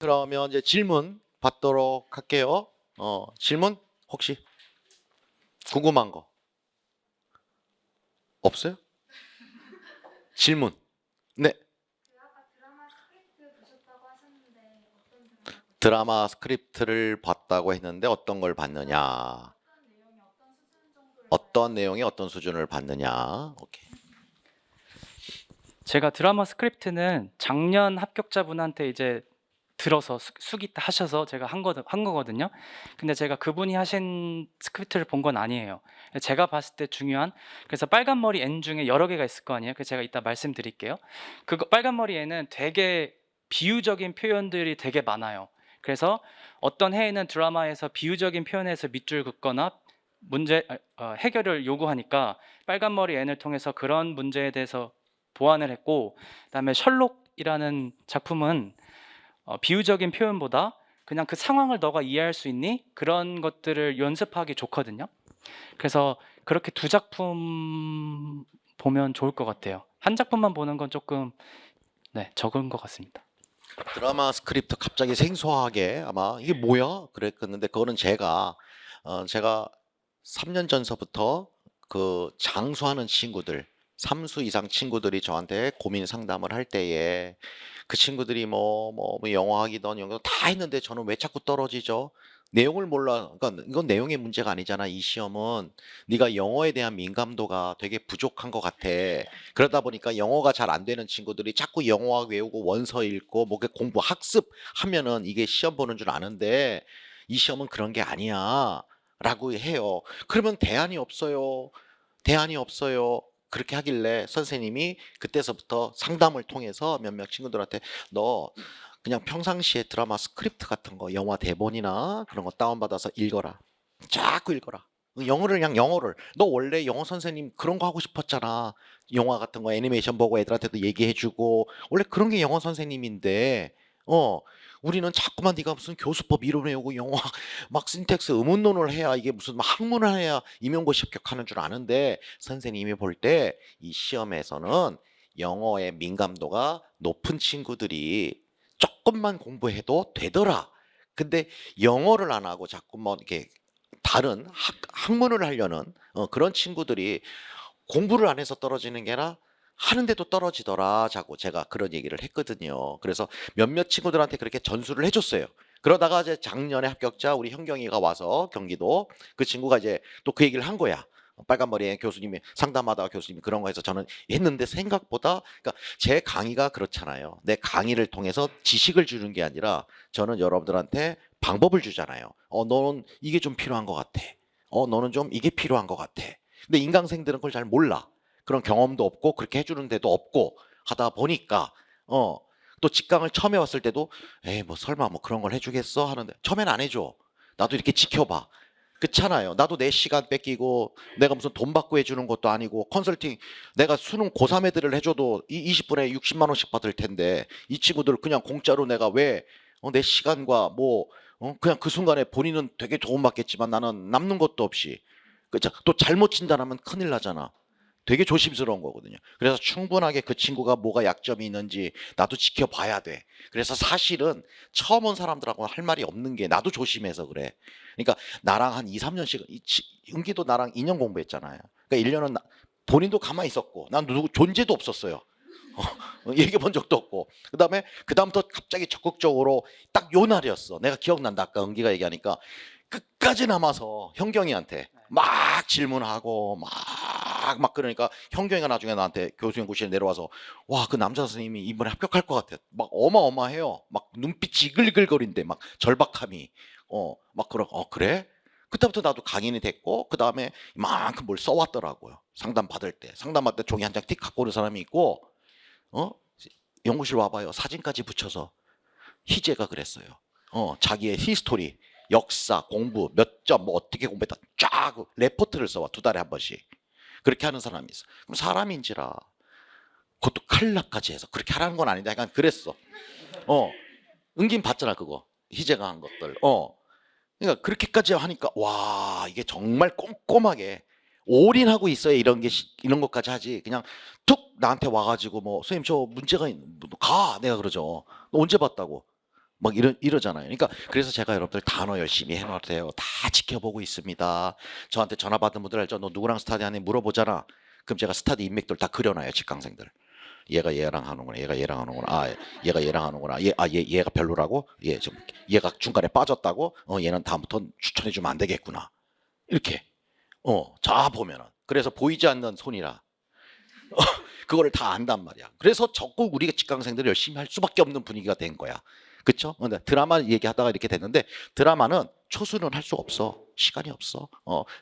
그러면 이제 질문 받도록 할게요. 질문 혹시 궁금한 거 없어요? 질문. 네. 드라마 스크립트를 봤다고 했는데 어떤 걸 봤느냐? 어떤 내용이 어떤 수준을 봤느냐? 오케이. 제가 드라마 스크립트는 작년 합격자분한테 이제 들어서 수기 하셔서 제가 한 거거든요. 근데 제가 그분이 하신 스크립트를 본 건 아니에요. 제가 봤을 때 중요한, 그래서 빨간 머리 N 중에 여러 개가 있을 거 아니에요. 그래서 제가 이따 말씀드릴게요. 빨간 머리 N은 되게 비유적인 표현들이 되게 많아요. 그래서 어떤 해에는 드라마에서 비유적인 표현에서 밑줄 긋거나 해결을 요구하니까 빨간 머리 N을 통해서 그런 문제에 대해서 보완을 했고, 그다음에 셜록이라는 작품은 비유적인 표현보다 그냥 그 상황을 너가 이해할 수 있니? 그런 것들을 연습하기 좋거든요. 그래서 그렇게 두 작품 보면 좋을 것 같아요. 한 작품만 보는 건 조금 적은 것 같습니다. 드라마 스크립트 갑자기 생소하게 아마 이게 뭐야? 그랬었는데 그거는 제가 3년 전서부터 그 장수하는 친구들 3수 이상 친구들이 저한테 고민 상담을 할 때에 그 친구들이 뭐 영어 하기든 이런 거 다 했는데 저는 왜 자꾸 떨어지죠? 내용을 몰라. 그러니까 이건 내용의 문제가 아니잖아. 이 시험은 네가 영어에 대한 민감도가 되게 부족한 것 같아. 그러다 보니까 영어가 잘 안 되는 친구들이 자꾸 영어 외우고 원서 읽고 뭐 공부 학습하면은 이게 시험 보는 줄 아는데 이 시험은 그런 게 아니야. 라고 해요. 그러면 대안이 없어요. 대안이 없어요. 그렇게 하길래 선생님이 그때서부터 상담을 통해서 몇몇 친구들한테 너 그냥 평상시에 드라마 스크립트 같은 거, 영화 대본이나 그런 거 다운받아서 읽어라. 자꾸 읽어라. 영어를 그냥 영어를. 너 원래 영어 선생님 그런 거 하고 싶었잖아. 영화 같은 거 애니메이션 보고 애들한테도 얘기해주고 원래 그런 게 영어 선생님인데 어 우리는 자꾸만 네가 무슨 교수법 이론 외우고 영어 막 신텍스 의문론을 해야 이게 무슨 막 학문을 해야 임용고시 합격하는 줄 아는데 선생님이 볼 때 이 시험에서는 영어의 민감도가 높은 친구들이 조금만 공부해도 되더라. 근데 영어를 안 하고 자꾸 뭐 이렇게 다른 학문을 하려는 그런 친구들이 공부를 안 해서 떨어지는 게 아니라 하는데도 떨어지더라. 자고 제가 그런 얘기를 했거든요. 그래서 몇몇 친구들한테 그렇게 전수를 해줬어요. 그러다가 이제 작년에 합격자 우리 현경이가 와서 경기도 그 친구가 이제 또 그 얘기를 한 거야. 빨간 머리에 교수님이 상담하다가 교수님이 그런 거 해서 저는 했는데 생각보다 그러니까 제 강의가 그렇잖아요. 내 강의를 통해서 지식을 주는 게 아니라 저는 여러분들한테 방법을 주잖아요. 너는 이게 좀 필요한 것 같아. 너는 좀 이게 필요한 것 같아. 근데 인강생들은 그걸 잘 몰라. 그런 경험도 없고 그렇게 해주는 데도 없고 하다 보니까 또 직강을 처음에 왔을 때도 에이 뭐 설마 뭐 그런 걸 해주겠어 하는데 처음엔 안 해줘. 나도 이렇게 지켜봐. 그렇잖아요. 나도 내 시간 뺏기고 내가 무슨 돈 받고 해주는 것도 아니고 컨설팅 내가 수능 고3 애들을 해줘도 20분에 60만 원씩 받을 텐데 이 친구들 그냥 공짜로 내가 왜 내 시간과 뭐 그냥 그 순간에 본인은 되게 도움받겠지만 나는 남는 것도 없이 그죠? 또 잘못 진단하면 큰일 나잖아. 되게 조심스러운 거거든요. 그래서 충분하게 그 친구가 뭐가 약점이 있는지 나도 지켜봐야 돼. 그래서 사실은 처음 온 사람들하고 할 말이 없는 게 나도 조심해서 그래. 그러니까 나랑 한 2, 3년씩 은기도 나랑 2년 공부했잖아요. 그러니까 1년은 본인도 가만히 있었고 난 누구 존재도 없었어요. 얘기해 본 적도 없고 그다음부터 갑자기 적극적으로 딱 요 날이었어. 내가 기억난다. 아까 은기가 얘기하니까 끝까지 남아서 현경이한테 막 질문하고 막 그러니까 현경이가 나중에 나한테 교수연구실에 내려와서 와 그 남자 선생님이 이번에 합격할 것 같아 막 어마어마해요 막 눈빛이 이글이글거린데 막 절박함이 막 그래 그때부터 나도 강인이 됐고 그 다음에 이만큼 뭘 써왔더라고요 상담 받을 때 종이 한 장 틱 갖고 오는 사람이 있고 어 연구실 와봐요 사진까지 붙여서 희재가 그랬어요 자기의 히스토리 역사, 공부, 몇 점, 뭐 어떻게 공부했다 쫙 레포트를 써와 2달에 한 번씩 그렇게 하는 사람이 있어. 그럼 사람인지라 그것도 칼라까지 해서 그렇게 하라는 건 아닌데 약간 그랬어. 은긴 봤잖아 그거 희재가 한 것들. 그러니까 그렇게까지 하니까 와 이게 정말 꼼꼼하게 올인하고 있어야 이런 것까지 하지. 그냥 툭 나한테 와가지고 뭐 선생님 저 문제가 가 내가 그러죠. 너 언제 봤다고? 막 이러잖아요. 그러니까 그래서 제가 여러분들 단어 열심히 해놓으세요. 다 지켜보고 있습니다. 저한테 전화 받은 분들 알죠? 너 누구랑 스타디 하니 물어보잖아. 그럼 제가 스타디 인맥들 다 그려놔요. 직강생들. 얘가 얘랑 하는구나. 얘가 얘랑 하는구나. 아, 얘가 얘랑 하는구나. 얘가 별로라고? 좀 얘가 중간에 빠졌다고? 얘는 다음부터 추천해주면 안 되겠구나. 이렇게. 자 보면은. 그래서 보이지 않는 손이라. 그거를 다 안단 말이야. 그래서 적극 우리가 직강생들이 열심히 할 수밖에 없는 분위기가 된 거야. 그쵸? 근데 드라마 얘기하다가 이렇게 됐는데 드라마는 초수는 할 수 없어. 시간이 없어.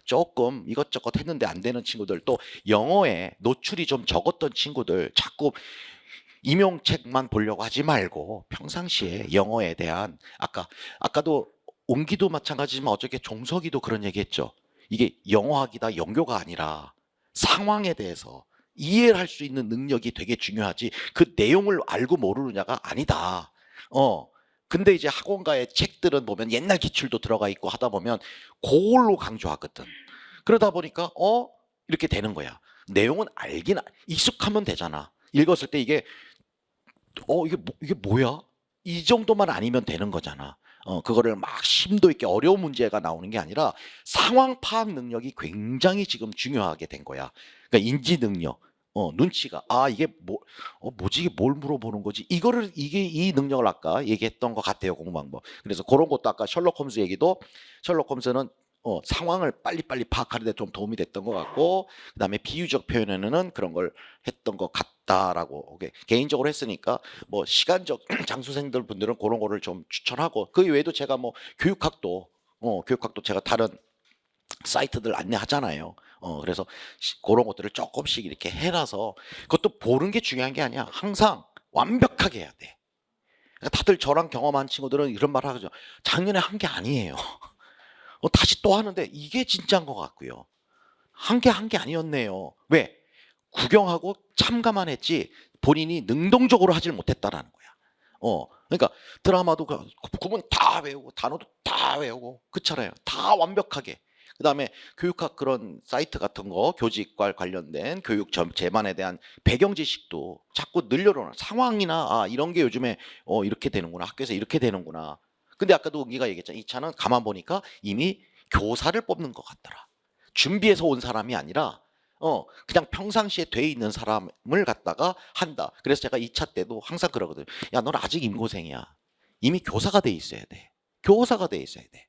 조금 이것저것 했는데 안 되는 친구들 또 영어에 노출이 좀 적었던 친구들 자꾸 임용책만 보려고 하지 말고 평상시에 영어에 대한 아까도 옹기도 마찬가지지만 어저께 종석이도 그런 얘기했죠. 이게 영어학이다 영교가 아니라 상황에 대해서 이해를 할 수 있는 능력이 되게 중요하지 그 내용을 알고 모르느냐가 아니다. 근데 이제 학원가의 책들은 보면 옛날 기출도 들어가 있고 하다 보면 그걸로 강조하거든. 그러다 보니까 이렇게 되는 거야. 내용은 익숙하면 되잖아. 읽었을 때 이게 뭐야? 이 정도만 아니면 되는 거잖아. 그거를 막 심도 있게 어려운 문제가 나오는 게 아니라 상황 파악 능력이 굉장히 지금 중요하게 된 거야. 그러니까 인지 능력, 눈치가 이게 뭐지 이게 뭘 물어보는 거지? 이 능력을 아까 얘기했던 것 같아요 공부방법. 그래서 그런 것도 아까 셜록 홈즈 얘기도 셜록 홈즈는 상황을 빨리빨리 파악하는 데 좀 도움이 됐던 것 같고 그다음에 비유적 표현에는 그런 걸 했던 것 같다라고 개인적으로 했으니까 뭐 시간적 장수생들 분들은 그런 거를 좀 추천하고 그 외에도 제가 뭐 교육학도 제가 다른 사이트들 안내하잖아요. 그래서 그런 것들을 조금씩 이렇게 해놔서 그것도 보는 게 중요한 게 아니야. 항상 완벽하게 해야 돼. 그러니까 다들 저랑 경험한 친구들은 이런 말 하죠. 작년에 한 게 아니에요. 다시 또 하는데 이게 진짜인 것 같고요. 한 게 아니었네요. 왜? 구경하고 참가만 했지 본인이 능동적으로 하질 못했다라는 거야. 그러니까 드라마도 구문 다 외우고 단어도 다 외우고 그렇잖아요. 다 완벽하게. 그다음에 교육학 그런 사이트 같은 거 교직과 관련된 교육 제반에 대한 배경 지식도 자꾸 늘려놓는 상황이나 이런 게 요즘에 이렇게 되는구나. 학교에서 이렇게 되는구나. 근데 아까도 은기가 얘기했잖아. 이 차는 가만 보니까 이미 교사를 뽑는 것 같더라. 준비해서 온 사람이 아니라 그냥 평상시에 돼 있는 사람을 갖다가 한다. 그래서 제가 2차 때도 항상 그러거든요. 야, 넌 아직 임고생이야. 이미 교사가 돼 있어야 돼. 교사가 돼 있어야 돼.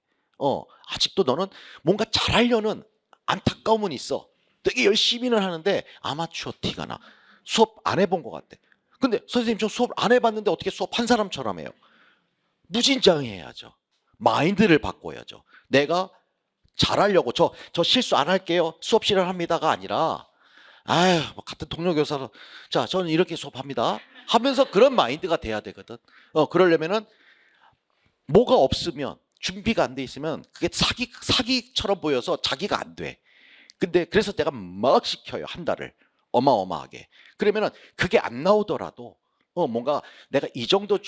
아직도 너는 뭔가 잘하려는 안타까움은 있어. 되게 열심히는 하는데 아마추어 티가 나. 수업 안 해본 것 같아. 근데 선생님 저 수업 안 해봤는데 어떻게 수업 한 사람처럼 해요? 무진장해야죠. 마인드를 바꿔야죠. 내가 잘하려고 저 실수 안 할게요. 수업 실현합니다가 아니라 아유 뭐 같은 동료 교사로 자 저는 이렇게 수업합니다 하면서 그런 마인드가 돼야 되거든. 그러려면은 뭐가 없으면 준비가 안 돼 있으면 그게 사기처럼 보여서 자기가 안 돼. 근데 그래서 내가 막 시켜요 한 달을 어마어마하게. 그러면은 그게 안 나오더라도 뭔가 내가 이 정도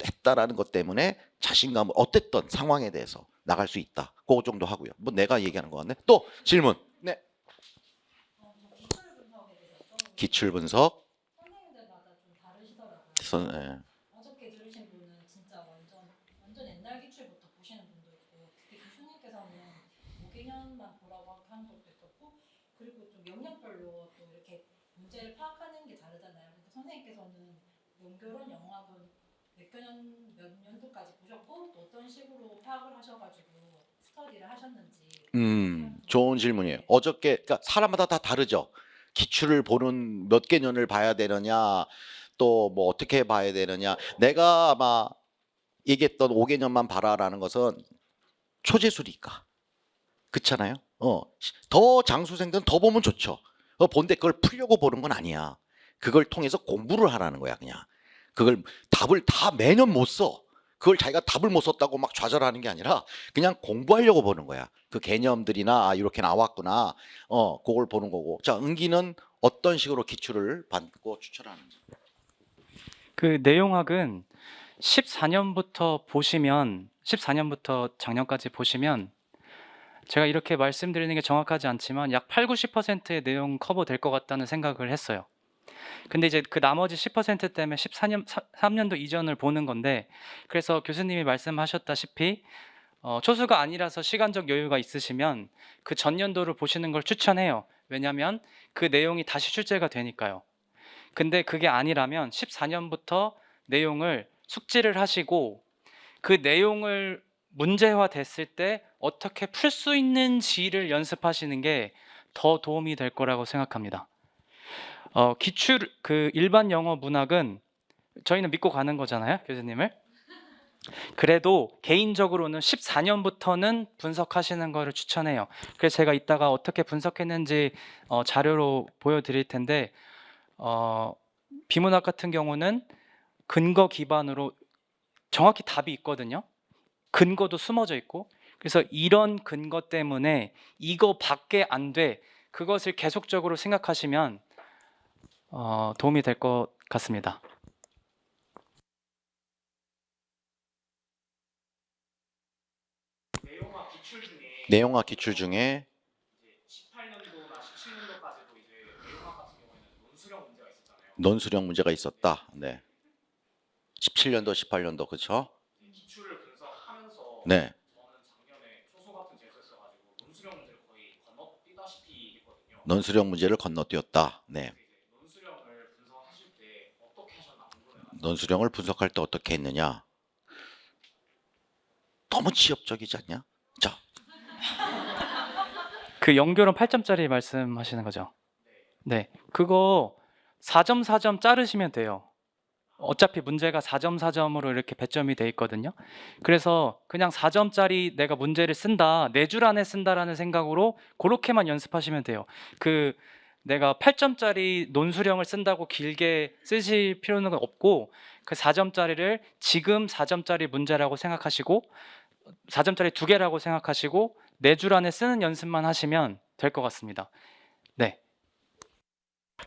했다라는 것 때문에 자신감 어땠던 상황에 대해서 나갈 수 있다. 그 정도 하고요. 뭐 내가 얘기하는 거 같네. 또 질문. 네. 기출 분석. 선생님들마다 좀 다르시더라고요. 예. 어저께 들으신 분은 진짜 완전 옛날 기출부터 보시는 분도 있고, 특히 교수님께서는 5개년만 보라고 하는 것도 있었고, 그리고 좀 영역별로 또 이렇게 문제를 파악하는 게 다르잖아요. 근데 선생님께서는 연결원 영어학은 몇 년도까지 보셨고 또 어떤 식으로 파악을 하셔가지고 스터디를 하셨는지. 좋은 질문이에요. 어저께 그러니까 사람마다 다 다르죠. 기출을 보는 몇 개년을 봐야 되느냐, 또 뭐 어떻게 봐야 되느냐. 내가 아마 얘기했던 5개년만 봐라라는 것은 초재수니까. 그렇잖아요. 더 장수생들은 더 보면 좋죠. 본데 그걸 풀려고 보는 건 아니야. 그걸 통해서 공부를 하라는 거야, 그냥. 그걸 답을 다 매년 못 써. 그걸 자기가 답을 못 썼다고 막 좌절하는 게 아니라 그냥 공부하려고 보는 거야. 그 개념들이나 이렇게 나왔구나. 그걸 보는 거고. 자, 은기는 어떤 식으로 기출을 받고 추천하는지. 그 내용학은 14년부터 작년까지 보시면 제가 이렇게 말씀드리는 게 정확하지 않지만 약 8, 90%의 내용 커버될 것 같다는 생각을 했어요. 근데 이제 그 나머지 10% 때문에 3년도 이전을 보는 건데, 그래서 교수님이 말씀하셨다시피 초수가 아니라서 시간적 여유가 있으시면 그 전년도를 보시는 걸 추천해요. 왜냐하면 그 내용이 다시 출제가 되니까요. 근데 그게 아니라면 14년부터 내용을 숙지를 하시고 그 내용을 문제화 됐을 때 어떻게 풀 수 있는지를 연습하시는 게 더 도움이 될 거라고 생각합니다. 기출 그 일반 영어 문학은 저희는 믿고 가는 거잖아요, 교수님을. 그래도 개인적으로는 14년부터는 분석하시는 거를 추천해요. 그래서 제가 이따가 어떻게 분석했는지 자료로 보여드릴 텐데, 비문학 같은 경우는 근거 기반으로 정확히 답이 있거든요. 근거도 숨어져 있고, 그래서 이런 근거 때문에 이거밖에 안 돼, 그것을 계속적으로 생각하시면 도움이 될 것 같습니다. 내용화 기출 중에 18년도나 17년도까지도 이제 내용학 같은 경우에는 논술형 문제가 있었잖아요. 논술형 문제가 있었다. 네. 17년도, 18년도 그렇죠? 기출을 분석하면서 네. 저는 작년에 초소 같은 재수했어가지고 논술형 문제를 거의 건너뛰다시피 했거든요. 논술형 문제를 건너뛰었다. 네. 논술형을 분석하실 때 어떻게 하셨나 궁금해요. 논술형을 분석할 때 어떻게 했느냐? 너무 취업적이지 않냐? 자, 그 연결은 8점짜리 말씀하시는 거죠? 네. 그거 4점 4점 자르시면 돼요. 어차피 문제가 4점 4점으로 이렇게 배점이 돼 있거든요. 그래서 그냥 4점짜리 내가 문제를 쓴다, 4줄 안에 쓴다라는 생각으로 그렇게만 연습하시면 돼요. 그 내가 8점짜리 논술형을 쓴다고 길게 쓰실 필요는 없고, 그 4점짜리를 지금 4점짜리 문제라고 생각하시고 4점짜리 2개라고 생각하시고 4줄 안에 쓰는 연습만 하시면 될 것 같습니다. 네.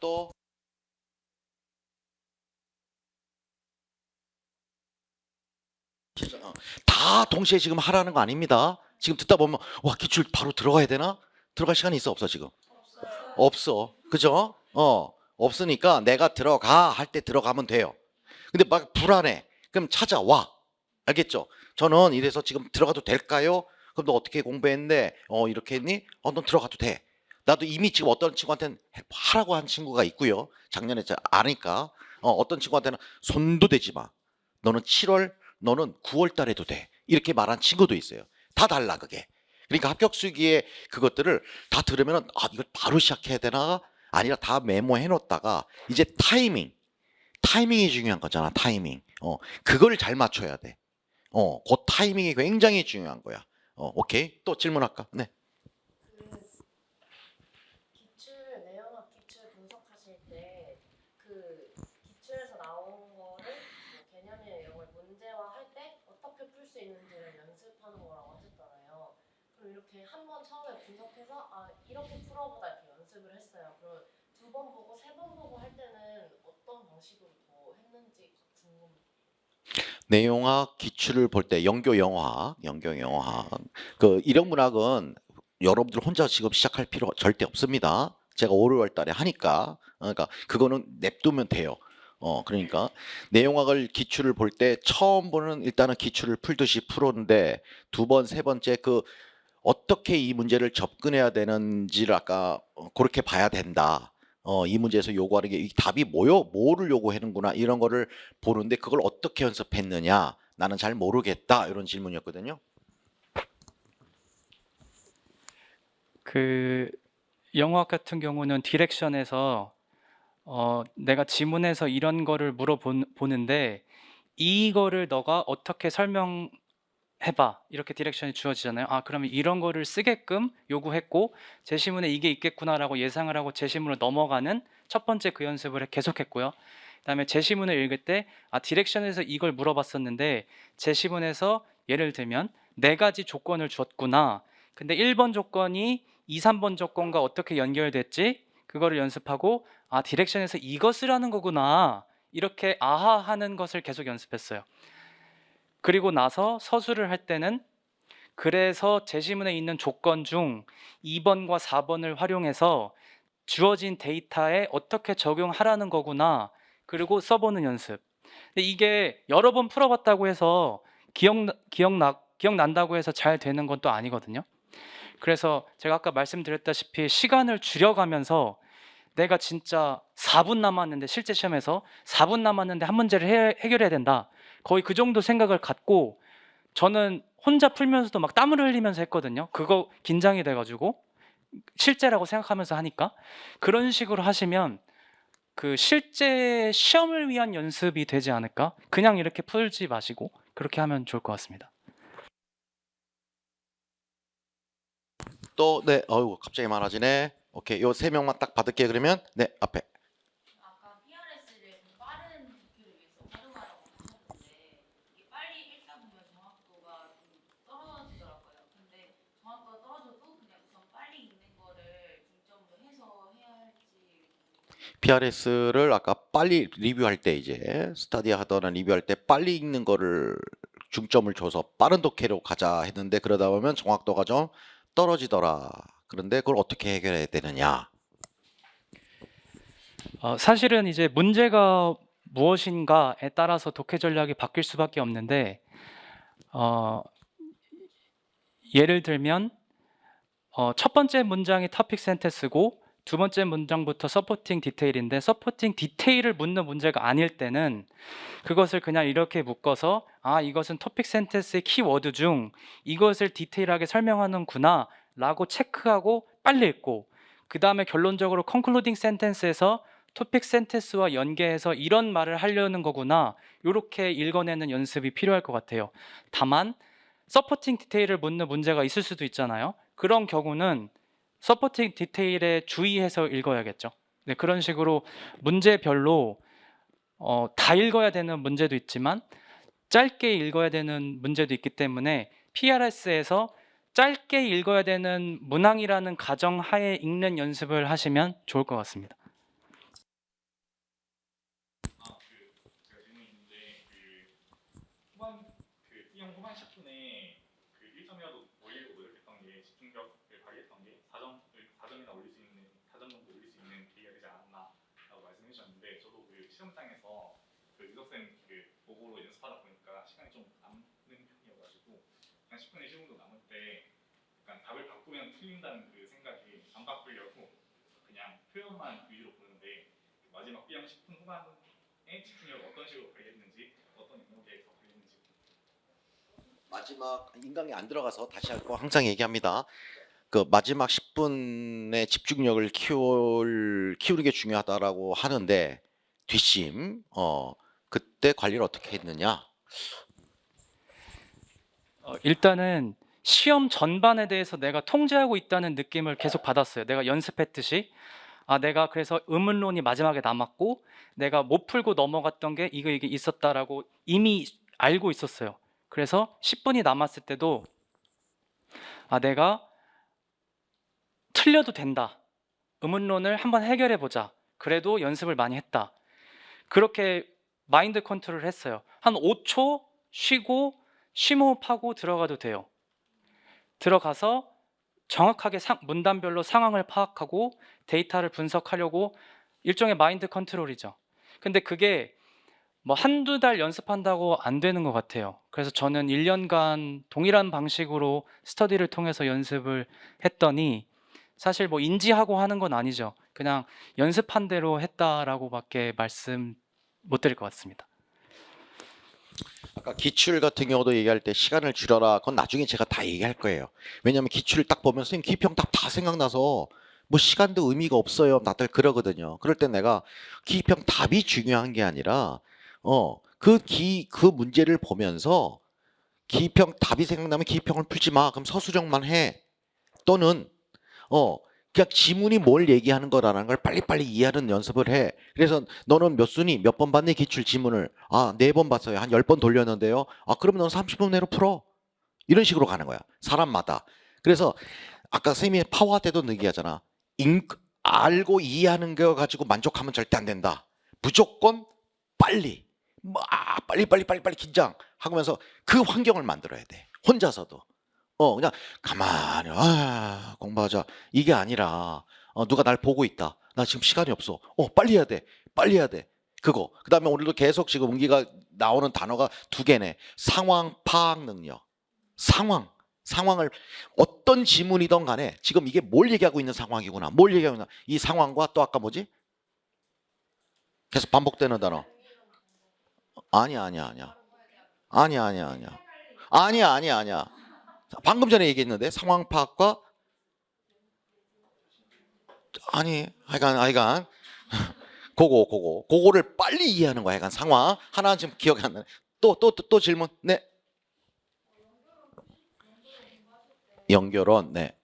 또 다 동시에 지금 하라는 거 아닙니다. 지금 듣다 보면 와 기출 바로 들어가야 되나? 들어갈 시간이 있어 없어 지금? 없어. 그죠? 없으니까 내가 들어가 할 때 들어가면 돼요. 근데 막 불안해. 그럼 찾아와. 알겠죠? 저는 이래서 지금 들어가도 될까요? 그럼 너 어떻게 공부했는데 이렇게 했니? 넌 들어가도 돼. 나도 이미 지금 어떤 친구한테는 하라고 한 친구가 있고요. 작년에 아니까 어떤 친구한테는 손도 대지 마. 너는 7월, 너는 9월 달에도 돼. 이렇게 말한 친구도 있어요. 다 달라 그게. 그러니까 합격 수기에 그것들을 다 들으면은 이걸 바로 시작해야 되나? 아니라 다 메모해 놓다가 이제 타이밍이 중요한 거잖아. 타이밍. 그걸 잘 맞춰야 돼. 그 타이밍이 굉장히 중요한 거야. 오케이. 또 질문할까? 네. 기출 내용학 기출 분석하실 때 그 기출에서 나온 거를 뭐 개념의 내용을 문제화할 때 어떻게 풀 수 있는지를 연습하는 거라고 하셨잖아요. 그럼 이렇게 한 번 처음에 분석해서 이렇게 풀어보다 이렇게 연습을 했어요. 그럼 2번 보고 3번 보고 할 때는 어떤 방식으로 더 했는지 궁금해요. 내용학 기출을 볼 때 연교 영어학. 그 일형문학은 여러분들 혼자 지금 시작할 필요 절대 없습니다. 제가 5, 6월 달에 하니까. 그러니까 그거는 냅두면 돼요. 그러니까 내용학을 기출을 볼 때 처음 보는 일단은 기출을 풀듯이 풀었는데 두 번, 세 번째 그 어떻게 이 문제를 접근해야 되는지를 아까 그렇게 봐야 된다. 이 문제에서 요구하는 게 이 답이 뭐를 요구하는구나 이런 거를 보는데 그걸 어떻게 연습했느냐 나는 잘 모르겠다 이런 질문이었거든요. 그 영어학 같은 경우는 디렉션에서 내가 지문에서 이런 거를 물어보는데 이거를 너가 어떻게 설명해봐, 이렇게 디렉션이 주어지잖아요. 그러면 이런 거를 쓰게끔 요구했고 제시문에 이게 있겠구나라고 예상을 하고 제시문으로 넘어가는 첫 번째 그 연습을 계속했고요. 그다음에 제시문을 읽을 때 디렉션에서 이걸 물어봤었는데 제시문에서 예를 들면 4가지 조건을 줬구나. 근데 1번 조건이 2, 3번 조건과 어떻게 연결됐지? 그거를 연습하고 디렉션에서 이거 쓰라는 거구나. 이렇게 하는 것을 계속 연습했어요. 그리고 나서 서술을 할 때는 그래서 제시문에 있는 조건 중 2번과 4번을 활용해서 주어진 데이터에 어떻게 적용하라는 거구나. 그리고 써보는 연습. 근데 이게 여러 번 풀어봤다고 해서 기억난다고 해서 잘 되는 건 또 아니거든요. 그래서 제가 아까 말씀드렸다시피 시간을 줄여가면서 내가 진짜 4분 남았는데, 실제 시험에서 4분 남았는데 한 문제를 해결해야 된다. 거의 그 정도 생각을 갖고 저는 혼자 풀면서도 막 땀을 흘리면서 했거든요. 그거 긴장이 돼가지고 실제라고 생각하면서 하니까. 그런 식으로 하시면 그 실제 시험을 위한 연습이 되지 않을까? 그냥 이렇게 풀지 마시고 그렇게 하면 좋을 것 같습니다. 또, 네, 어유 갑자기 많아지네. 오케이, 요 세 명만 딱 받을게. 그러면 네, 앞에. 아까 PRS를 좀 빠른 도쿄를 위해서 활용하라고 하셨는데 이게 빨리 읽다 보면 정확도가 좀 떨어지더라고요. 근데 정확도가 떨어져도 그냥 우선 빨리 읽는 거를 중점으로 해서 해야 할지. PRS를 아까 빨리 리뷰할 때 이제 스타디 하거나 리뷰할 때 빨리 읽는 거를 중점을 줘서 빠른 독해로 가자 했는데 그러다 보면 정확도가 좀 떨어지더라. 그런데 그걸 어떻게 해결해야 되느냐? 사실은 이제 문제가 무엇인가에 따라서 독해 전략이 바뀔 수밖에 없는데, 예를 들면 첫 번째 문장이 토픽 센텐스고 두 번째 문장부터 서포팅 디테일인데, 서포팅 디테일을 묻는 문제가 아닐 때는 그것을 그냥 이렇게 묶어서 이것은 토픽 센텐스의 키워드 중 이것을 디테일하게 설명하는구나 라고 체크하고 빨리 읽고, 그 다음에 결론적으로 컨클루딩 센텐스에서 토픽 센텐스와 연계해서 이런 말을 하려는 거구나, 이렇게 읽어내는 연습이 필요할 것 같아요. 다만 서포팅 디테일을 묻는 문제가 있을 수도 있잖아요. 그런 경우는 서포팅 디테일에 주의해서 읽어야겠죠. 네, 그런 식으로 문제별로 다 읽어야 되는 문제도 있지만 짧게 읽어야 되는 문제도 있기 때문에 PRS에서 짧게 읽어야 되는 문항이라는 가정하에 읽는 연습을 하시면 좋을 것 같습니다. 제가 질문이 있는데 후반 B형 후반 10분에 1점이라도 올리려고 노력했던 게 집중력을 발휘했던 게 4점이나 올릴 수 있는 4점 정도 올릴 수 있는 계기가 되지 않았나라고 말씀해 주셨는데, 저도 시험장에서 유덕쌤 보고로 연습하다 보니까 시간이 좀 남는 편이어가지고 한 10분의 15분도 남을 때 약간 답을 바꾸면 틀린다는 생각이 안 바꾸려고 그냥 표현만 위주로 보는데, 마지막 B형 10분 후반에 집중력을 어떤 식으로 발휘했는지, 어떤 영역에 더 발휘했는지. 마지막 인강에 안 들어가서 다시 할 거 항상 얘기합니다. 그 마지막 10분의 집중력을 키우는 게 중요하다라고 하는데 뒷심 그때 관리를 어떻게 했느냐? 일단은 시험 전반에 대해서 내가 통제하고 있다는 느낌을 계속 받았어요. 내가 연습했듯이 내가 그래서 의문론이 마지막에 남았고 내가 못 풀고 넘어갔던 게 이게 있었다라고 이미 알고 있었어요. 그래서 10분이 남았을 때도 내가 틀려도 된다, 의문론을 한번 해결해 보자, 그래도 연습을 많이 했다, 그렇게 마인드 컨트롤을 했어요. 한 5초 쉬고 심호흡하고 들어가도 돼요. 들어가서 정확하게 문단별로 상황을 파악하고 데이터를 분석하려고, 일종의 마인드 컨트롤이죠. 근데 그게 뭐 한두 달 연습한다고 안 되는 것 같아요. 그래서 저는 1년간 동일한 방식으로 스터디를 통해서 연습을 했더니 사실 뭐 인지하고 하는 건 아니죠. 그냥 연습한 대로 했다라고밖에 말씀 못 드릴 것 같습니다. 아까 기출 같은 경우도 얘기할 때 시간을 줄여라. 그건 나중에 제가 다 얘기할 거예요. 왜냐하면 기출을 딱 보면 선생님 기평 답 다 생각나서 뭐 시간도 의미가 없어요. 다들 그러거든요. 그럴 때 내가 기평 답이 중요한 게 아니라 그 문제를 보면서 기평 답이 생각나면 기평을 풀지 마. 그럼 서술형만 해. 또는 그냥 지문이 뭘 얘기하는 거라는 걸 빨리빨리 이해하는 연습을 해. 그래서 너는 몇 순위 몇 번 봤니 기출 지문을? 4번 봤어요. 한 10번 돌렸는데요. 그러면 넌 30분 내로 풀어. 이런 식으로 가는 거야. 사람마다. 그래서 아까 선생님이 파워 때도 얘기하잖아. 알고 이해하는 거 가지고 만족하면 절대 안 된다. 무조건 빨리. 빨리 긴장 하면서 그 환경을 만들어야 돼. 혼자서도. 그냥 가만히 공부하자 이게 아니라 누가 날 보고 있다. 나 지금 시간이 없어. 빨리 해야 돼. 빨리 해야 돼. 그거. 그다음에 오늘도 계속 지금 은기가 나오는 단어가 두 개네. 상황 파악 능력. 상황을 어떤 지문이든 간에 지금 이게 뭘 얘기하고 있는 상황이구나. 뭘 얘기하고 있나. 이 상황과 또 아까 뭐지? 계속 반복되는 단어. 아니야. 방금 전에 얘기했는데 상황 파악과 하여간 그거를 빨리 이해하는 거야. 하여간 상황 하나 지금 기억이 안 나네. 또 질문. 네. 연결원. 네.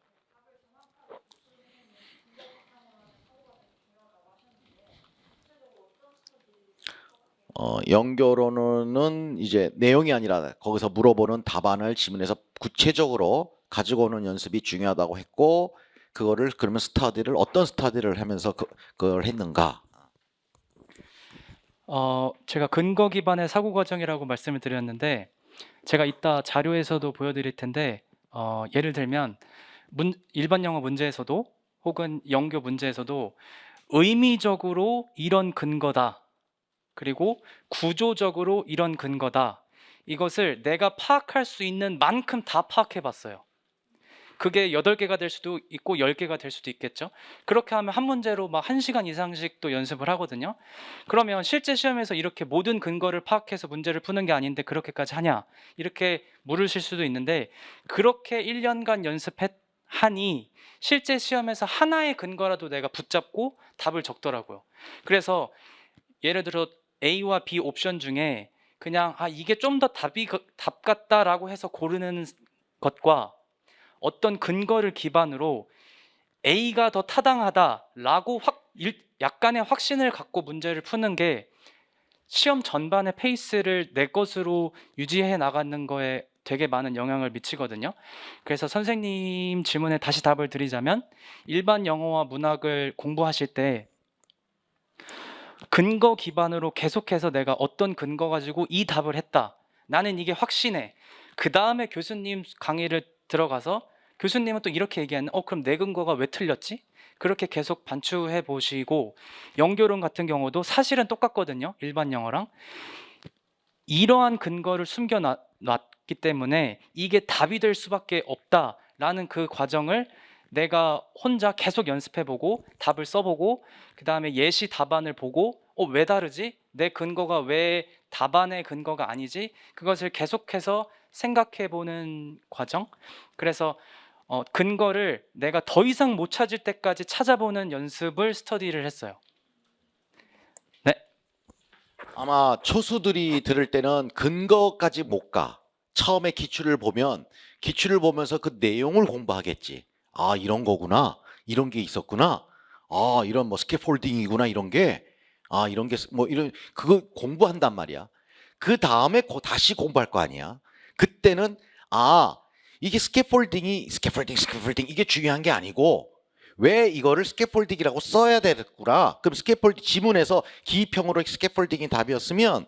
연결원은 이제 내용이 아니라 거기서 물어보는 답안을 지문에서 구체적으로 가지고 오는 연습이 중요하다고 했고, 그거를 그러면 어떤 스터디를 하면서 그걸 했는가? 제가 근거 기반의 사고 과정이라고 말씀을 드렸는데, 제가 이따 자료에서도 보여드릴 텐데, 예를 들면 일반 영어 문제에서도 혹은 영교 문제에서도 의미적으로 이런 근거다, 그리고 구조적으로 이런 근거다, 이것을 내가 파악할 수 있는 만큼 다 파악해 봤어요. 그게 8개가 될 수도 있고 10개가 될 수도 있겠죠. 그렇게 하면 한 문제로 막 1시간 이상씩 또 연습을 하거든요. 그러면 실제 시험에서 이렇게 모든 근거를 파악해서 문제를 푸는 게 아닌데 그렇게까지 하냐, 이렇게 물으실 수도 있는데, 그렇게 1년간 연습하니 실제 시험에서 하나의 근거라도 내가 붙잡고 답을 적더라고요. 그래서 예를 들어 A와 B 옵션 중에 그냥 이게 좀 더 답 같다라고 해서 고르는 것과 어떤 근거를 기반으로 A가 더 타당하다라고 약간의 확신을 갖고 문제를 푸는 게 시험 전반의 페이스를 내 것으로 유지해 나가는 거에 되게 많은 영향을 미치거든요. 그래서 선생님 질문에 다시 답을 드리자면, 일반 영어와 문학을 공부하실 때 근거 기반으로 계속해서 내가 어떤 근거 가지고 이 답을 했다, 나는 이게 확신해. 그 다음에 교수님 강의를 들어가서 교수님은 또 이렇게 얘기하는, 그럼 내 근거가 왜 틀렸지? 그렇게 계속 반추해 보시고, 영교론 같은 경우도 사실은 똑같거든요. 일반 영어랑. 이러한 근거를 숨겨놨기 때문에 이게 답이 될 수밖에 없다라는 그 과정을 내가 혼자 계속 연습해보고 답을 써보고, 그 다음에 예시 답안을 보고 왜 다르지? 내 근거가 왜 답안의 근거가 아니지? 그것을 계속해서 생각해보는 과정. 그래서 근거를 내가 더 이상 못 찾을 때까지 찾아보는 연습을 스터디를 했어요. 네. 아마 초수들이 들을 때는 근거까지 못 가. 처음에 기출을 보면서 그 내용을 공부하겠지. 이런 거구나. 이런 게 있었구나. 이런 뭐 스캐폴딩이구나. 이런 게 뭐 이런 그거 공부한단 말이야. 그 다음에 다시 공부할 거 아니야. 그때는 이게 스캐폴딩 이게 중요한 게 아니고 왜 이거를 스캐폴딩이라고 써야 되겠구나. 그럼 지문에서 기입형으로 스캐폴딩이 답이었으면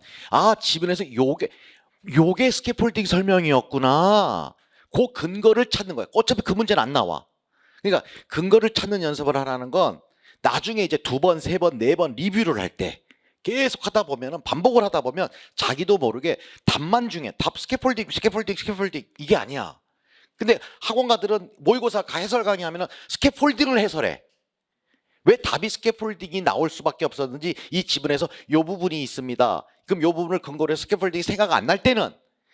지문에서 요게 스캐폴딩 설명이었구나. 그 근거를 찾는 거야. 어차피 그 문제는 안 나와. 그러니까 근거를 찾는 연습을 하라는 건 나중에 이제 2번, 3번, 4번 리뷰를 할 때 계속 하다 보면은, 반복을 하다 보면 자기도 모르게 답만 중에 스캐폴딩 이게 아니야. 근데 학원가들은 모의고사 해설 강의하면은 스캐폴딩을 해설해. 왜 답이 스캐폴딩이 나올 수밖에 없었는지 이 지문에서 요 부분이 있습니다. 그럼 요 부분을 근거로 해서 스캐폴딩이 생각 안 날 때는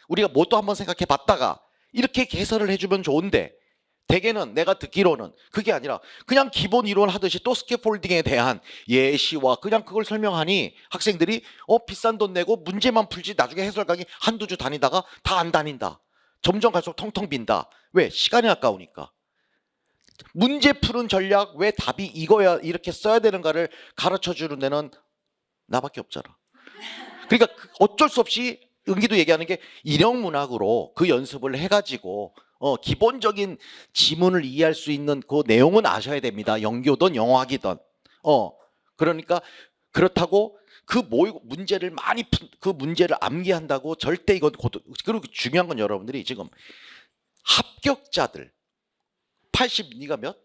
우리가 뭐 또 한번 생각해 봤다가 이렇게 해설을 해주면 좋은데, 대개는 내가 듣기로는 그게 아니라 그냥 기본 이론 하듯이 또 스캐폴딩에 대한 예시와 그냥 그걸 설명하니 학생들이 비싼 돈 내고 문제만 풀지 나중에 해설 강의 한두 주 다니다가 다 안 다닌다. 점점 갈수록 텅텅 빈다. 왜? 시간이 아까우니까. 문제 푸는 전략, 왜 답이 이거야 이렇게 써야 되는가를 가르쳐 주는 데는 나밖에 없잖아. 그러니까 어쩔 수 없이 은기도 얘기하는 게 일형문학으로 그 연습을 해가지고 기본적인 지문을 이해할 수 있는 그 내용은 아셔야 됩니다. 영교든 영어학이든. 그러니까 그렇다고 문제를 그 문제를 암기한다고 절대 그리고 중요한 건 여러분들이 지금 합격자들 80, 네가 몇?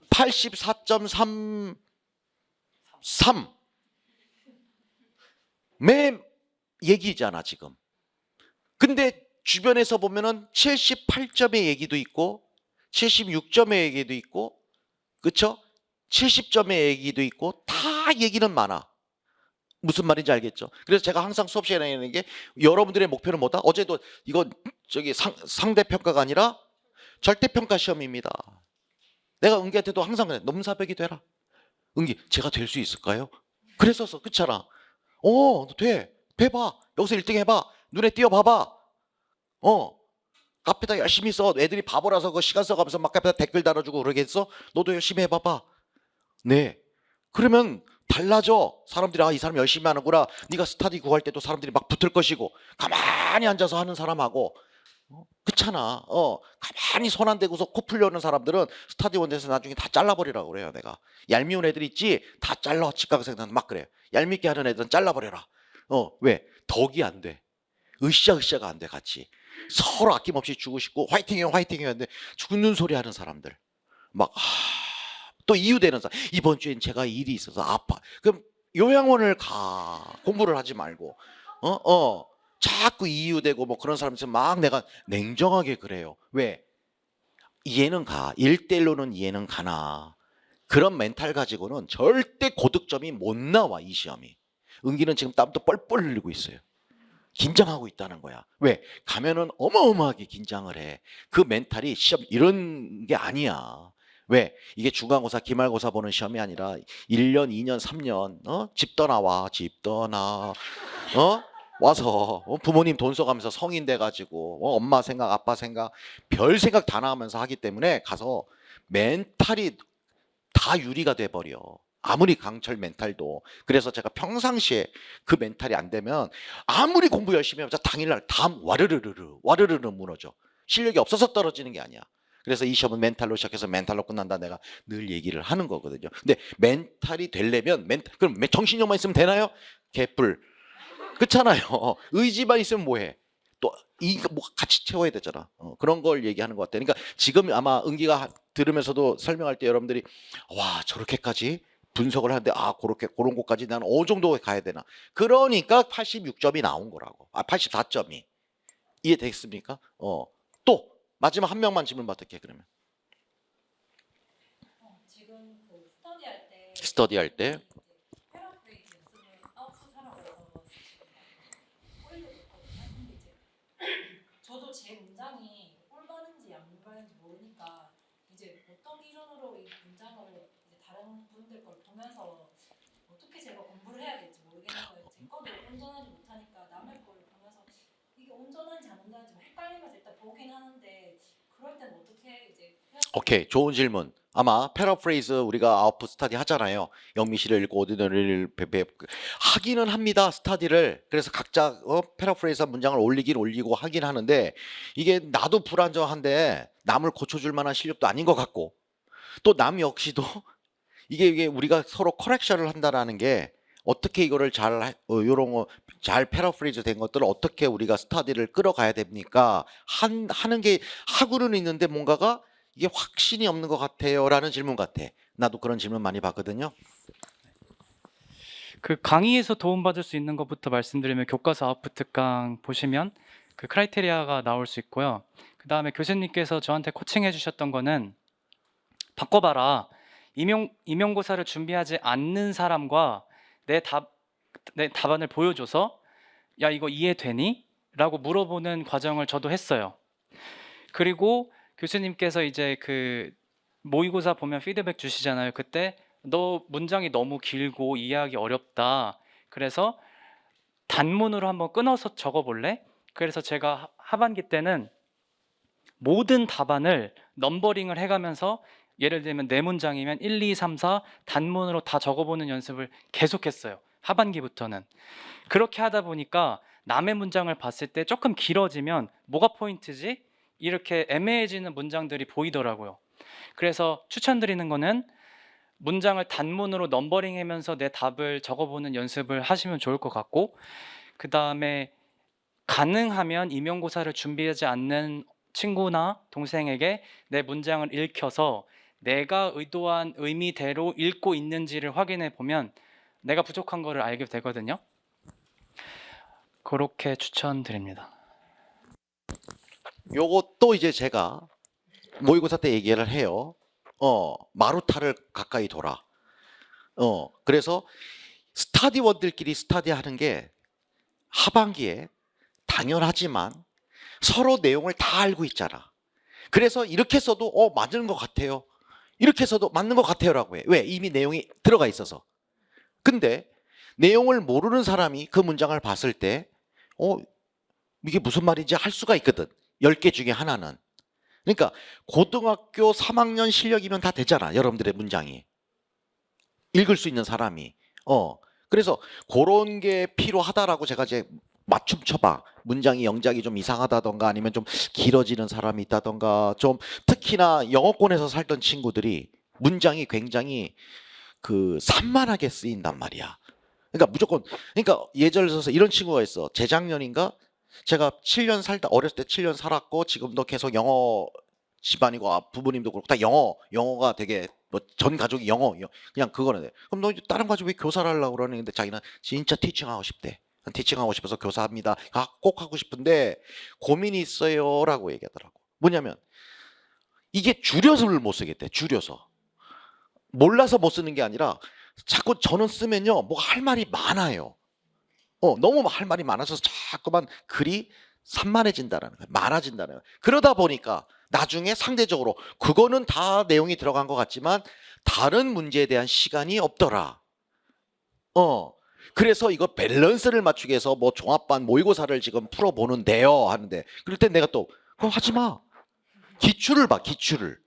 84.33 매 얘기잖아 지금. 근데 주변에서 보면은 78점의 얘기도 있고 76점의 얘기도 있고 그쵸? 70점의 얘기도 있고 다 얘기는 많아. 무슨 말인지 알겠죠? 그래서 제가 항상 수업 시간에 하는 게 여러분들의 목표는 뭐다? 어제도 이거 저기 상대평가가 아니라 절대평가 시험입니다. 내가 은기한테도 항상 그래. 넘사벽이 되라. 은기 제가 될 수 있을까요? 그랬었어. 그렇잖아. 너 돼. 해봐. 여기서 1등 해봐. 눈에 띄어봐봐. 카페에다 열심히 써. 애들이 바보라서 그 시간 써가면서 막 카페에다 댓글 달아주고 그러겠어? 너도 열심히 해봐봐. 네. 그러면 달라져. 사람들이 이 사람 열심히 하는구나. 네가 스터디 구할 때도 사람들이 막 붙을 것이고 가만히 앉아서 하는 사람하고 그렇잖아. 가만히 손 안 대고서 코 풀려는 사람들은 스터디 원에서 나중에 다 잘라버리라고 그래요. 내가 얄미운 애들 있지 다 잘라. 직각생산 막 그래. 얄밉게 하는 애들은 잘라버려라. 왜? 덕이 안 돼. 으쌰으쌰가 안 돼. 같이 서로 아낌없이 주고 싶고 화이팅해요 화이팅해요 하는데 죽는 소리 하는 사람들 막 또 이유되는 사람. 이번 주엔 제가 일이 있어서 아파. 그럼 요양원을 가. 공부를 하지 말고 자꾸 이유되고 뭐 그런 사람 있으면 막 내가 냉정하게 그래요. 왜? 이해는 가. 1대1로는 이해는 가나 그런 멘탈 가지고는 절대 고득점이 못 나와. 이 시험이. 은기는 지금 땀도 뻘뻘 흘리고 있어요. 긴장하고 있다는 거야. 왜? 가면은 어마어마하게 긴장을 해. 그 멘탈이 시험 이런 게 아니야. 왜? 이게 중간고사, 기말고사 보는 시험이 아니라 1년, 2년, 3년 집 떠나와. 집 떠나. 와서 부모님 돈 써가면서 성인 돼가지고 엄마 생각, 아빠 생각, 별 생각 다 나오면서 하기 때문에 가서 멘탈이 다 유리가 돼버려. 아무리 강철 멘탈도. 그래서 제가 평상시에 그 멘탈이 안 되면 아무리 공부 열심히 해봤자 당일날 다 와르르르 무너져. 실력이 없어서 떨어지는 게 아니야. 그래서 이 시험은 멘탈로 시작해서 멘탈로 끝난다 내가 늘 얘기를 하는 거거든요. 근데 멘탈이 되려면 그럼 정신력만 있으면 되나요? 개뿔. 그렇잖아요. 의지만 있으면 뭐해? 또 이거 뭐 같이 채워야 되잖아. 그런 걸 얘기하는 것 같아요. 그러니까 지금 아마 은기가 들으면서도 설명할 때 여러분들이 와 저렇게까지 분석을 하는데 그렇게 그런 것까지 나는 어느 정도 가야 되나? 그러니까 86점이 나온 거라고. 84점이 이해되겠습니까? 또 마지막 한 명만 질문 받을게 그러면. 지금 그 스터디할 때 스터디할 때 패러프레이즈 연습을 아웃풋하라고 해서 포인트 줬거든요. 근데 이제 저도 제 문장이 꼴바른지 안 꼴바른지 모르니까 이제 어떤 기준으로 이 문장을 이제 다른 분들 걸 보면서 어떻게 제가 공부를 해야 될지 모르겠는 거예요. 제 거도 온전하지 못하니까 남의 걸 보면서 이게 온전한지 안 온전한지 뭐 헷갈리면서 일단 보긴 하는데 그럴 땐 어떻게 이제 오케이 좋은 질문. 아마 패러프레이즈 우리가 아웃풋 스터디 하잖아요. 영미시를 읽고 오디너리를 하기는 합니다. 스터디를. 그래서 각자 패러프레이즈한 문장을 올리고 하긴 하는데 이게 나도 불안정한데 남을 고쳐줄 만한 실력도 아닌 것 같고 또 남 역시도 이게 우리가 서로 커렉션을 한다라는 게 어떻게 이거를 잘 요런 거 잘 패러프레이즈 된 것들을 어떻게 우리가 스터디를 끌어가야 됩니까? 하는 게 하고는 있는데 뭔가가 이게 확신이 없는 것 같아요라는 질문 같아. 나도 그런 질문 많이 받거든요. 그 강의에서 도움받을 수 있는 것부터 말씀드리면 교과서 아웃풋 특강 보시면 그 크라이테리아가 나올 수 있고요. 그 다음에 교수님께서 저한테 코칭해 주셨던 거는 바꿔봐라. 임용고사를 준비하지 않는 사람과 내 답안을 보여줘서 야 이거 이해되니? 라고 물어보는 과정을 저도 했어요. 그리고 교수님께서 이제 그 모의고사 보면 피드백 주시잖아요. 그때 너 문장이 너무 길고 이해하기 어렵다. 그래서 단문으로 한번 끊어서 적어볼래? 그래서 제가 하반기 때는 모든 답안을 넘버링을 해가면서 예를 들면 4문장이면 1, 2, 3, 4 단문으로 다 적어보는 연습을 계속했어요. 하반기부터는. 그렇게 하다 보니까 남의 문장을 봤을 때 조금 길어지면 뭐가 포인트지? 이렇게 애매해지는 문장들이 보이더라고요. 그래서 추천드리는 거는 문장을 단문으로 넘버링하면서 내 답을 적어보는 연습을 하시면 좋을 것 같고 그 다음에 가능하면 임용고사를 준비하지 않는 친구나 동생에게 내 문장을 읽혀서 내가 의도한 의미대로 읽고 있는지를 확인해 보면 내가 부족한 거를 알게 되거든요. 그렇게 추천드립니다. 요것도 이제 제가 모의고사 때 얘기를 해요. 마루타를 가까이 둬라. 그래서 스타디원들끼리 스타디하는 게 하반기에 당연하지만 서로 내용을 다 알고 있잖아. 그래서 이렇게 써도 맞는 것 같아요. 이렇게 써도 맞는 것 같아요라고 해. 왜? 이미 내용이 들어가 있어서. 근데 내용을 모르는 사람이 그 문장을 봤을 때 이게 무슨 말인지 할 수가 있거든. 10개 중에 하나는. 그러니까 고등학교 3학년 실력이면 다 되잖아. 여러분들의 문장이. 읽을 수 있는 사람이. 그래서 그런 게 필요하다라고 제가 이제 맞춤 쳐봐. 문장이 영작이 좀 이상하다던가 아니면 좀 길어지는 사람이 있다던가 좀 특히나 영어권에서 살던 친구들이 문장이 굉장히 산만하게 쓰인단 말이야. 그러니까 무조건 그러니까 예를 들어서 이런 친구가 있어. 재작년인가 제가 7년 살다 어렸을 때 7년 살았고 지금도 계속 영어 집안이고 부모님도 그렇고 다 영어가 되게 뭐 전 가족이 그냥 그거는 그럼 너 다른 가족 왜 교사를 하려고 그러는데 자기는 진짜 티칭하고 싶대. 티칭하고 싶어서 교사합니다. 꼭 하고 싶은데 고민이 있어요라고 얘기하더라고. 뭐냐면 이게 줄여서를 못 쓰겠대. 줄여서 몰라서 못 쓰는 게 아니라 자꾸 저는 쓰면요 뭐가 할 말이 많아요. 너무 할 말이 많아서 자꾸만 글이 산만해진다라는 거예요. 많아진다는 거예요. 그러다 보니까 나중에 상대적으로 그거는 다 내용이 들어간 것 같지만 다른 문제에 대한 시간이 없더라. 그래서 이거 밸런스를 맞추기 위해서 뭐 종합반 모의고사를 지금 풀어보는데요 하는데 그럴 땐 내가 또 그거 하지 마. 기출을 봐. 기출을.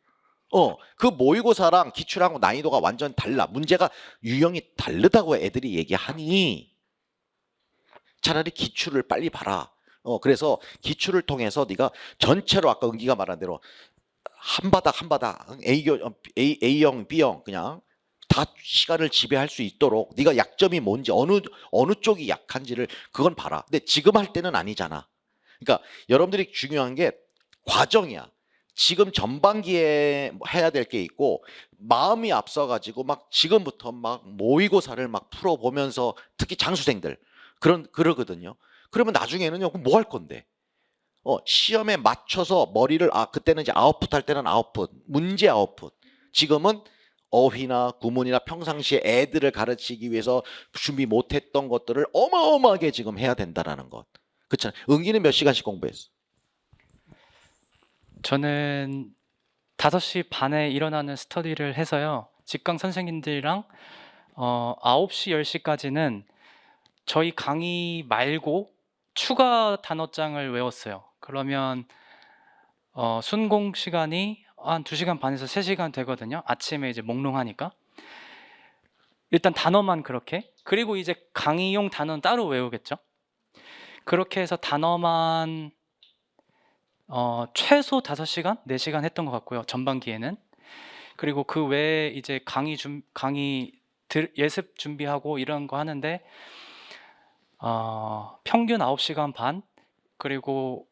그 모의고사랑 기출하고 난이도가 완전 달라. 문제가 유형이 다르다고 애들이 얘기하니 차라리 기출을 빨리 봐라. 그래서 기출을 통해서 네가 전체로 아까 은기가 말한 대로 한 바닥 A형, B형 그냥 다 시간을 지배할 수 있도록 네가 약점이 뭔지 어느 쪽이 약한지를 그건 봐라. 근데 지금 할 때는 아니잖아. 그러니까 여러분들이 중요한 게 과정이야. 지금 전반기에 해야 될 게 있고 마음이 앞서가지고 막 지금부터 막 모의고사를 막 풀어보면서 특히 장수생들 그러거든요. 그러면 나중에는요, 뭐 할 건데? 시험에 맞춰서 머리를 그때는 이제 아웃풋 할 때는 아웃풋, 문제 아웃풋. 지금은 어휘나 구문이나 평상시에 애들을 가르치기 위해서 준비 못했던 것들을 어마어마하게 지금 해야 된다라는 것. 그렇잖아요. 은기는 몇 시간씩 공부했어? 저는 5시 반에 일어나는 스터디를 해서요. 직강 선생님들이랑 9시, 10시까지는 저희 강의 말고 추가 단어장을 외웠어요. 그러면 순공 시간이 한 2시간 반에서 3시간 되거든요. 아침에 이제 몽롱하니까. 일단 단어만 그렇게. 그리고 이제 강의용 단어는 따로 외우겠죠. 그렇게 해서 단어만 최소 5시간, 4시간 했던 것 같고요. 전반기에는. 그리고 그 외에 이제 예습 준비하고 이런 거 하는데 평균 9시간 반, 그리고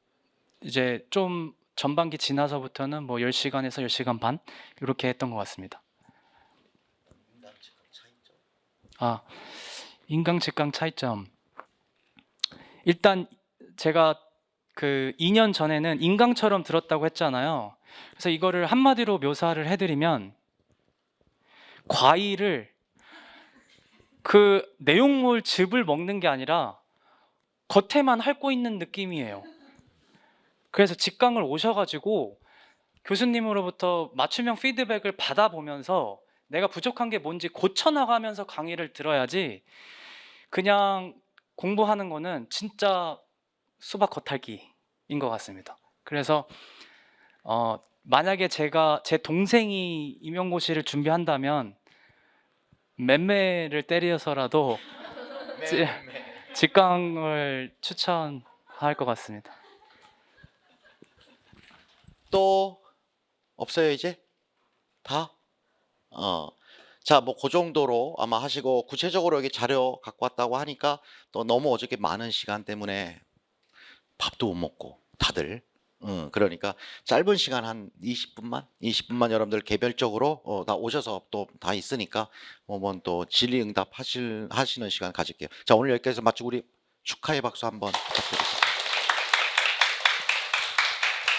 이제 좀 전반기 지나서부터는 뭐 10시간에서 10시간 반 이렇게 했던 것 같습니다. 인강 직강 차이점. 일단 제가 2년 전에는 인강처럼 들었다고 했잖아요. 그래서 이거를 한마디로 묘사를 해드리면 과일을 내용물 즙을 먹는 게 아니라 겉에만 핥고 있는 느낌이에요. 그래서 직강을 오셔가지고 교수님으로부터 맞춤형 피드백을 받아보면서 내가 부족한 게 뭔지 고쳐나가면서 강의를 들어야지 그냥 공부하는 거는 진짜 수박 겉핥기인 것 같습니다. 그래서 만약에 제 동생이 임용고시를 준비한다면 맴매를 때려서라도 직강을 추천할 것 같습니다. 또 없어요 이제? 다? 자, 뭐 그 정도로 아마 하시고 구체적으로 여기 자료 갖고 왔다고 하니까 또 너무 어저께 많은 시간 때문에 밥도 못 먹고 다들 그러니까 짧은 시간 한 20분만 여러분들 개별적으로 다 오셔서 또 다 있으니까 한번 또 질의응답 하시는 시간 가질게요. 자, 오늘 여기까지 마치고 우리 축하의 박수 한번 부탁드립니다.